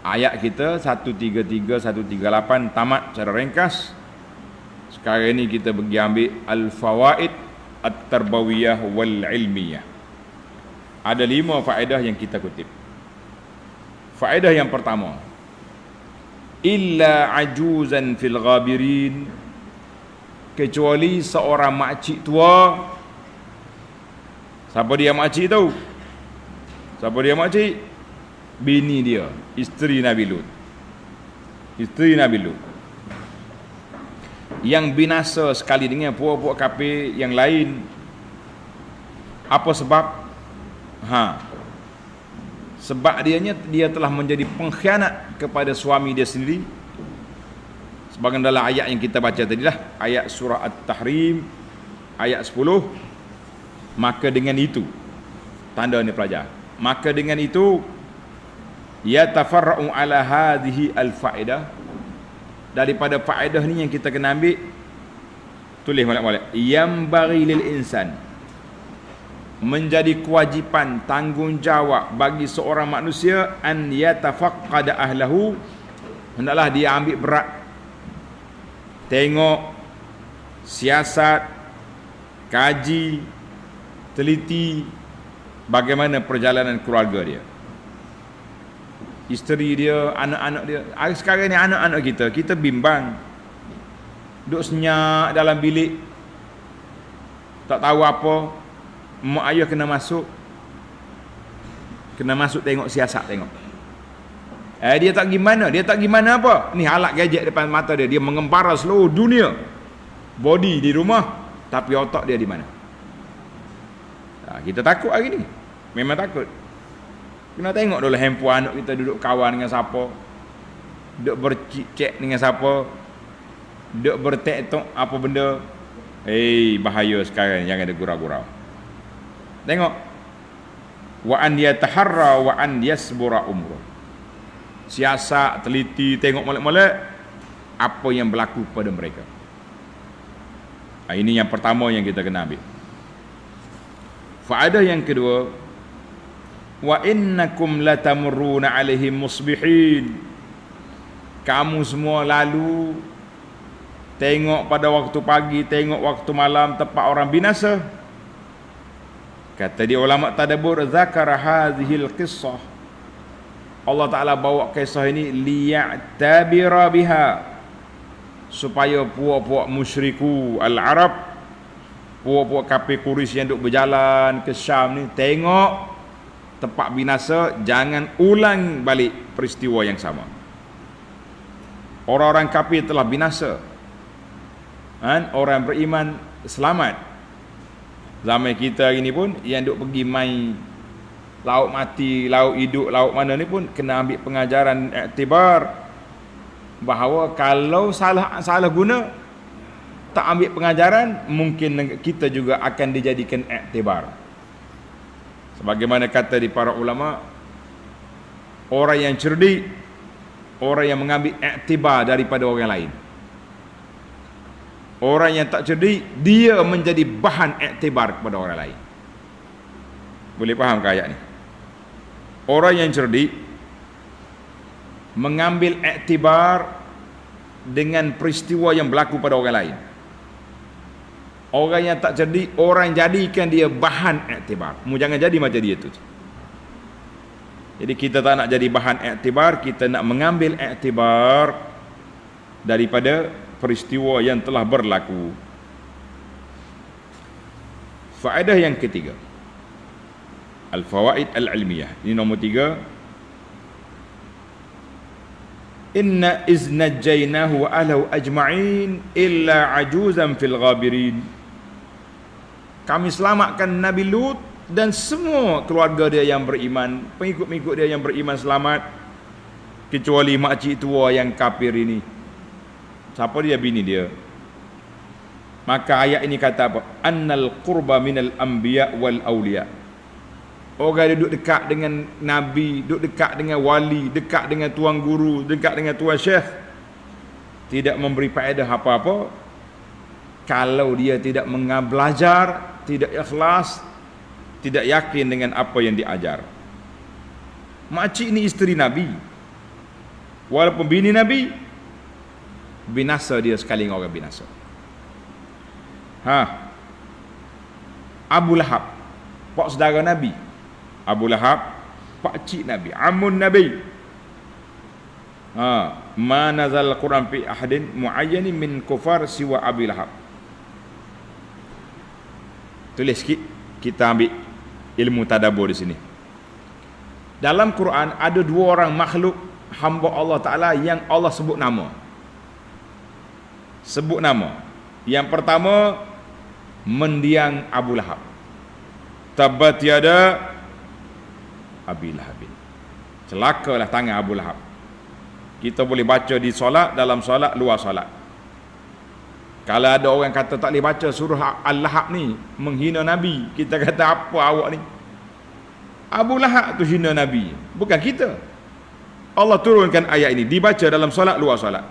Ayat kita 133, 138 tamat secara ringkas. Sekarang ini kita pergi ambil al-fawaid at-tarbawiyah wal ilmiyah. Ada 5 faedah yang kita kutip. Faedah yang pertama, illa ajuzan fil ghabirin, kecuali seorang makcik tua. Siapa dia makcik tahu? Siapa dia makcik? Bini dia, isteri Nabi Lut. Isteri Nabi Lut yang binasa sekali dengan puak-puak kafir yang lain. Apa sebab? Sebab dia telah menjadi pengkhianat kepada suami dia sendiri. Sebagian dalam ayat yang kita baca tadilah, ayat surah At-Tahrim ayat 10. Maka dengan itu, tanda ni pelajar, maka dengan itu yatafarra'u ala hadhihi al-faedah, daripada faedah ni yang kita kena ambil, tulis molek-molek, yang bagi lil insan, menjadi kewajipan tanggungjawab bagi seorang manusia, an yatafaqqada ahlahu, hendaklah dia ambil berat, tengok, siasat, kaji, teliti bagaimana perjalanan keluarga dia, isteri dia, anak-anak dia. Sekarang ni anak-anak kita bimbang, duduk senyap dalam bilik, tak tahu apa. Mak ayah kena masuk tengok siasat, tengok. Dia tak gimana, apa. Ni alat gadget depan mata dia, dia mengembara seluruh dunia. Body di rumah, tapi otak dia di mana? Kita takut hari ni, memang takut. Kena tengok dulu handphone anak kita duduk kawan dengan siapa, duduk bercik-cik dengan siapa, duduk bertektok apa benda. Bahaya sekarang, jangan ada gurau-gurau. Tengok, wa an yataharra wa an yasbura umruh, siasat, teliti, tengok molek-molek apa yang berlaku pada mereka. Ini yang pertama yang kita kena ambil. Faedah yang kedua, wa innakum latamurruna alaihim musbihin, kamu semua lalu tengok pada waktu pagi, tengok waktu malam tempat orang binasa. Kata dia ulama tadabbur, zakara hadhil qissah, Allah Ta'ala bawa kisah ini liya'tabira biha, supaya puak-puak musyriku al-Arab, puak-puak kafir Quraisy yang duk berjalan ke Syam ni, tengok tempat binasa, jangan ulang balik peristiwa yang sama. Orang-orang kafir telah binasa, orang beriman selamat. Zaman kita hari ni pun yang duk pergi main laut mati, laut hidup, laut mana ni pun kena ambil pengajaran iktibar, bahawa kalau salah guna, tak ambil pengajaran, mungkin kita juga akan dijadikan iktibar. Sebagaimana kata di para ulama, orang yang cerdik, orang yang mengambil iktibar daripada orang lain. Orang yang tak cerdik, dia menjadi bahan iktibar kepada orang lain. Boleh faham ke ayat ni? Orang yang cerdik mengambil iktibar dengan peristiwa yang berlaku pada orang lain. Orang yang tak cerdik, orang jadikan dia bahan iktibar. Mu jangan jadi macam dia tu. Jadi kita tak nak jadi bahan iktibar, kita nak mengambil iktibar daripada peristiwa yang telah berlaku. Faedah yang ketiga, al-fawaid al-ilmiyah. Ini nombor 3. Inna iznajjaynahu wa ahlahu ajma'in illa ajuzan fil ghabirin. Kami selamatkan Nabi Lut dan semua keluarga dia yang beriman, pengikut-pengikut dia yang beriman selamat, kecuali makcik tua yang kafir ini. Siapa dia? Bini dia. Maka ayat ini kata apa? Annal qurba minal anbiya wal awliya. Orang duduk dekat dengan Nabi, duduk dekat dengan wali, dekat dengan tuan guru, dekat dengan tuan syekh, tidak memberi faedah apa-apa kalau dia tidak belajar, tidak ikhlas, tidak yakin dengan apa yang diajar. Makcik ni isteri Nabi, Walaupun bini Nabi, binasa dia sekali dengan orang binasa. Abu Lahab, pak saudara Nabi. Abu Lahab, pak cik Nabi, amun Nabi. Ma nazal Quran fi ahadin muayyanin min kufar siwa Abi Lahab. Tulis sikit, kita ambil ilmu tadabbur di sini. Dalam Quran ada dua orang makhluk hamba Allah Ta'ala yang Allah sebut nama. Sebut nama. Yang pertama, mendiang Abu Lahab. Tabbat yada Abi Lahabin. Celakalah tangan Abu Lahab. Kita boleh baca di solat, dalam solat, luar solat. Kalau ada orang kata tak boleh baca surah Al-Lahab ni, menghina Nabi, kita kata apa awak ni? Abu Lahab tu hina Nabi, bukan kita. Allah turunkan ayat ini, dibaca dalam solat, luar solat.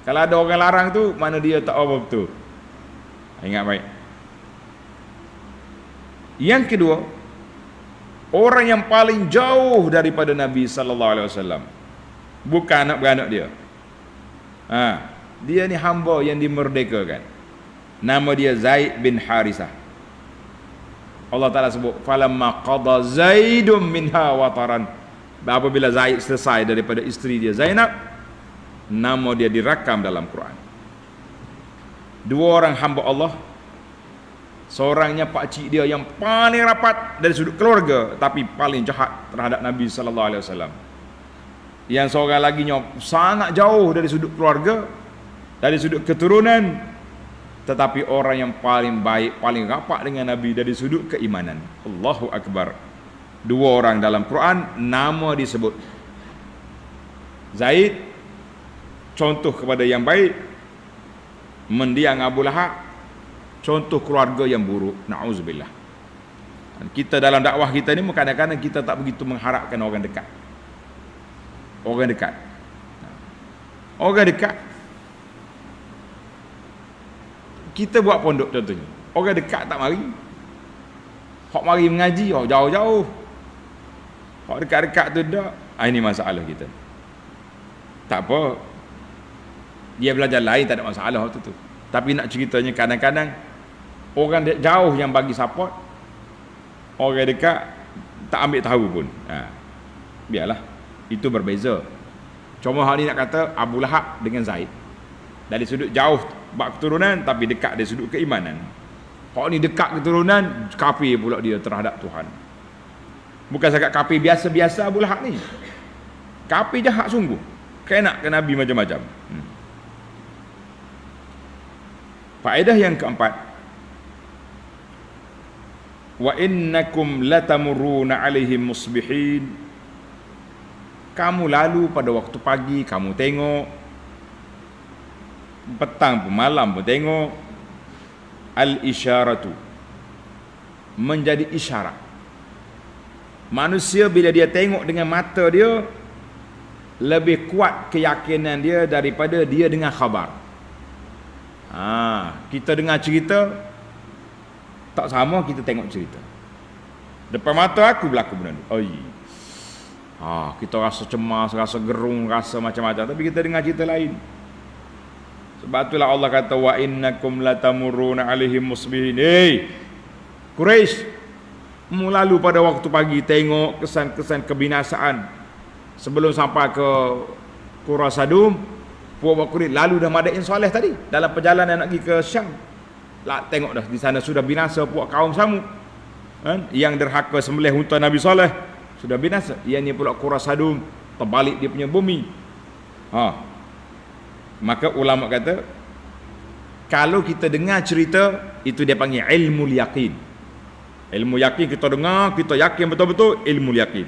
Kalau ada orang larang tu, mana dia tak apa betul. Ingat baik. Yang kedua, orang yang paling jauh daripada Nabi sallallahu alaihi wasallam, bukan anak beranak dia. Dia ni hamba yang dimerdekakan. Nama dia Zaid bin Harisah. Allah Ta'ala sebut, falamma qada Zaidun minha wataran. Apabila Zaid selesai daripada isteri dia Zainab, nama dia dirakam dalam Quran. Dua orang hamba Allah, seorangnya pakcik dia yang paling rapat dari sudut keluarga, tapi paling jahat terhadap Nabi sallallahu alaihi wasallam. Yang seorang laginya sangat jauh dari sudut keluarga, dari sudut keturunan, tetapi orang yang paling baik, paling rapat dengan Nabi dari sudut keimanan. Allahu Akbar. Dua orang dalam Quran nama disebut. Zaid contoh kepada yang baik, mendiang Abu Lahab contoh keluarga yang buruk. Na'udzubillah. Dan kita dalam dakwah kita ni kadang-kadang kita tak begitu mengharapkan orang dekat. Orang dekat. Orang dekat. Kita buat pondok contohnya. Orang dekat tak mari. Hak mari mengaji, jauh-jauh. Hak dekat-dekat tu tak. Ini masalah kita. Tak apa. Dia belajar lain tak ada masalah waktu tu. Tapi nak ceritanya kadang-kadang orang jauh yang bagi support, orang dekat tak ambil tahu pun. Biarlah. Itu berbeza. Cuma hal ni nak kata Abu Lahab dengan Zaid. Dari sudut jauh bab keturunan, tapi dekat dari sudut keimanan. Hak ni dekat keturunan, kafir pula dia terhadap Tuhan. Bukan sangat kafir biasa-biasa Abu Lahab ni. Kafir jahat sungguh. Kena ke Nabi macam-macam. Faedah yang keempat, wa innakum latamurruna alaihim musbihin. Kamu lalu pada waktu pagi, kamu tengok, petang pun, malam pun tengok. Al-isyaratu, menjadi isyarat. Manusia bila dia tengok dengan mata dia, lebih kuat keyakinan dia daripada dia dengar khabar. Kita dengar cerita, tak sama kita tengok cerita. Depan mata aku berlaku benda tu. Kita rasa cemas, rasa gerung, rasa macam-macam, tapi kita dengar cerita lain. Sebab itulah Allah kata, wa innakum latamurruna alaihim musbihin. Quraisy, lalu pada waktu pagi tengok kesan-kesan kebinasaan sebelum sampai ke Qura Sadum. Puak Quraisy lalu dah madain soleh tadi dalam perjalanan nak pergi ke Syam. Tengok dah di sana sudah binasa puak kaum Samud, yang derhaka sembelih unta Nabi Saleh sudah binasa. Yang ni pula Qura Sadum, terbalik dia punya bumi. Maka ulama kata, kalau kita dengar cerita, itu dia panggil ilmu yaqin. Ilmu yakin, kita dengar, kita yakin betul-betul, ilmu yakin.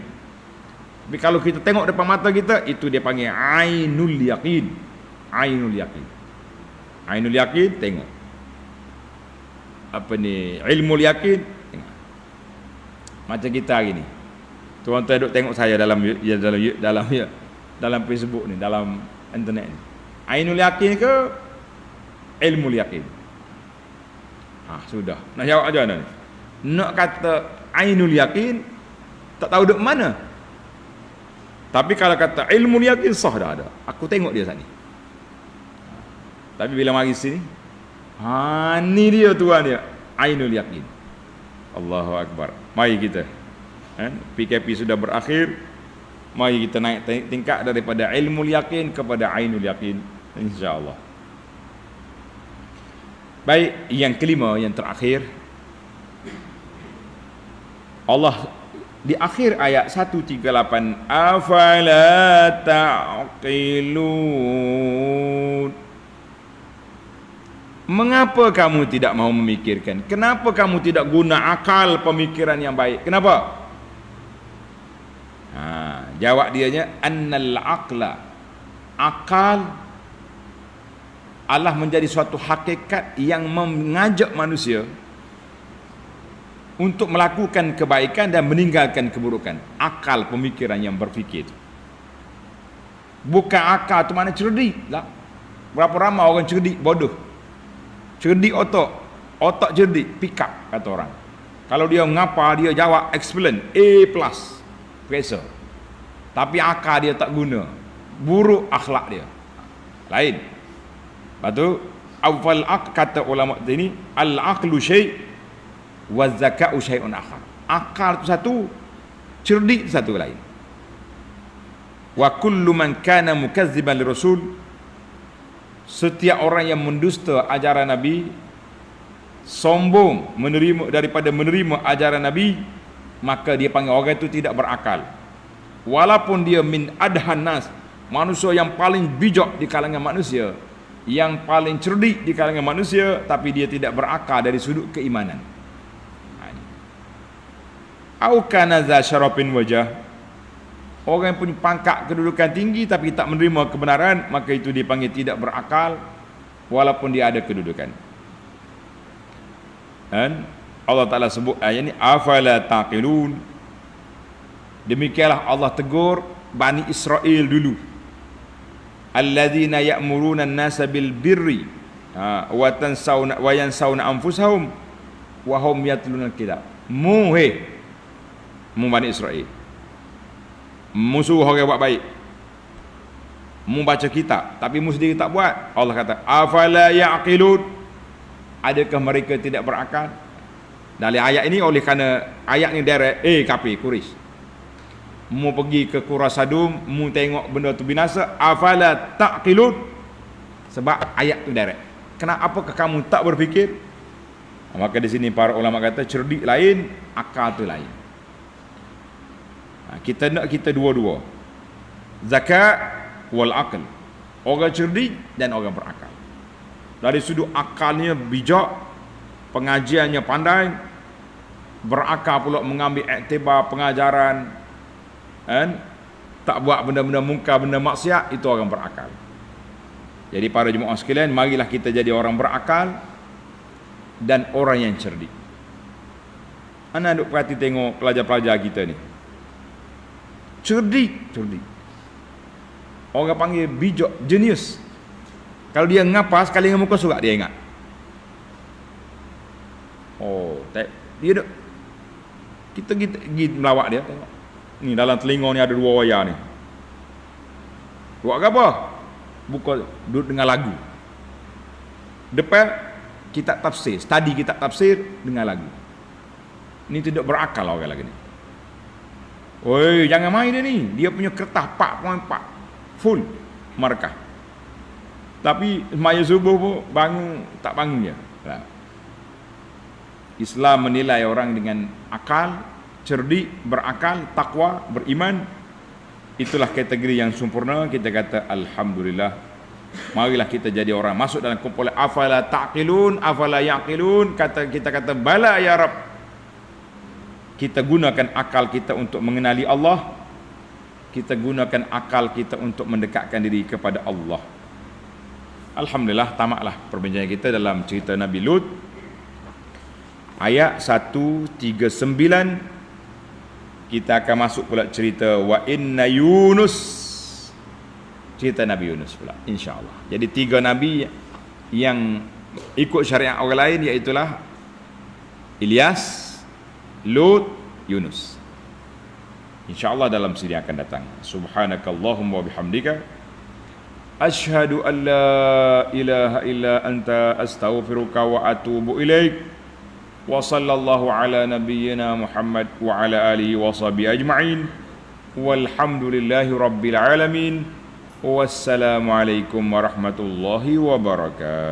Tapi kalau kita tengok depan mata kita, itu dia panggil ainul yaqin. Ainul yaqin. Ainul yaqin, tengok. Apa ni? Ilmu yaqin, tengok. Macam kita hari ni. Tuan-tuan duk tengok saya dalam Facebook ni, dalam internet ni. Ainul yaqin ke ilmu yaqin? Sudah. Nak jawab aja ni. Nak kata ainul yaqin, tak tahu duk mana. Tapi kalau kata ilmu yakin sah dah ada. Aku tengok dia saat ni. Tapi bila mari sini, ni dia tuan dia, ainul yakin. Allahu akbar. Mari kita. PKP sudah berakhir. Mari kita naik tingkat daripada ilmu yakin kepada ainul yakin, insya-Allah. Baik, yang kelima, yang terakhir, Allah di akhir ayat 138, afala ta'qilun. Mengapa kamu tidak mau memikirkan? Kenapa kamu tidak guna akal pemikiran yang baik? Kenapa? Jawab dianya, annal aqla, akal Allah menjadi suatu hakikat yang mengajak manusia untuk melakukan kebaikan dan meninggalkan keburukan. Akal pemikiran yang berfikir itu. Bukan akal tu mana cerdik lah. Berapa ramai orang cerdik bodoh. Cerdik otak cerdik, pick up kata orang. Kalau dia ngapa, dia jawab excellent, A+, pressure. Tapi akal dia tak guna. Buruk akhlak dia. Lain. Lepas tu, awal kata ulama ini, al-aqlu syai' wa zaka'u syai'un akhar. Akal tu satu, cerdik tu satu lain. Wa kullu man kana mukazziban lirasul, setiap orang yang mendusta ajaran Nabi, sombong daripada menerima ajaran Nabi, maka dia panggil orang itu tidak berakal. Walaupun dia min adhan nas, manusia yang paling bijak di kalangan manusia, yang paling cerdik di kalangan manusia, tapi dia tidak berakal dari sudut keimanan. Au kana za syarafin wajah, orang yang punya pangkat kedudukan tinggi tapi tak menerima kebenaran, maka itu dipanggil tidak berakal walaupun dia ada kedudukan. Dan Allah Ta'ala sebut ayat ini, afala taqilun. Demikianlah Allah tegur Bani Israel dulu. Alladzina ya'muruna an-nasa bil birri wa yansawna anfusahum wa hum yatluna al-kitab. Mu Bani Israel, musuh orang buat baik, mu baca kitab tapi mu sendiri tak buat. Allah kata afala ya'qilun, adakah mereka tidak berakal? Dari ayat ini, oleh kerana ayat ni direct, kafir Quraisy, mu pergi ke Qura Sadum, mu tengok benda tu binasa, afala ta'qilun, sebab ayat tu direct. Kenapa kamu tak berfikir? Maka di sini para ulama kata cerdik lain, akal tu lain. Kita nak kita dua-dua, zakat wal aql, orang cerdik dan orang berakal. Dari sudut akalnya bijak, pengajiannya pandai, berakal pula mengambil iktibar pengajaran, tak buat benda-benda mungkar, benda maksiat, itu orang berakal. Jadi para jemaah sekalian, marilah kita jadi orang berakal dan orang yang cerdik. Ana duk perhati tengok pelajar-pelajar kita ni, cerdik. Orang panggil bijak, genius. Kalau dia ngapa sekali dengan muka surat dia ingat. Dia duk, kita pergi melawak dia, tengok. Ni dalam telinga ni ada 2 wayar ni. Buat apa? Buka, duduk dengar lagu. Depan kitab tafsir, study kitab tafsir dengan lagu. Ni tidak berakal orang lagi ni. Oi, jangan main dia ni. Dia punya kertas 4.4 full markah. Tapi semaya subuh pun bangun tak bangun dia. Islam menilai orang dengan akal, cerdik, berakal, takwa, beriman. Itulah kategori yang sempurna. Kita kata alhamdulillah. Marilah kita jadi orang masuk dalam kumpulan afala taqilun, afala yaqilun. Kita kata bala ya Rabb. Kita gunakan akal kita untuk mengenali Allah. Kita gunakan akal kita untuk mendekatkan diri kepada Allah. Alhamdulillah, tamatlah perbincangan kita dalam cerita Nabi Lut. Ayat 139, kita akan masuk pula cerita wa inna Yunus. Cerita Nabi Yunus pula, insya-Allah. Jadi 3 nabi yang ikut syariat orang lain, iaitulah Ilyas, Lut, Yunus. InsyaAllah dalam sini akan datang. Subhanakallahumma wa bihamdika asyhadu an la ilaha illa anta astaghfiruka wa atubu ilaik. Wa sallallahu ala nabiyyina Muhammad wa ala alihi wa sahbihi ajma'in. Walhamdulillahi rabbil alamin. Wassalamu alaikum warahmatullahi wabarakatuh.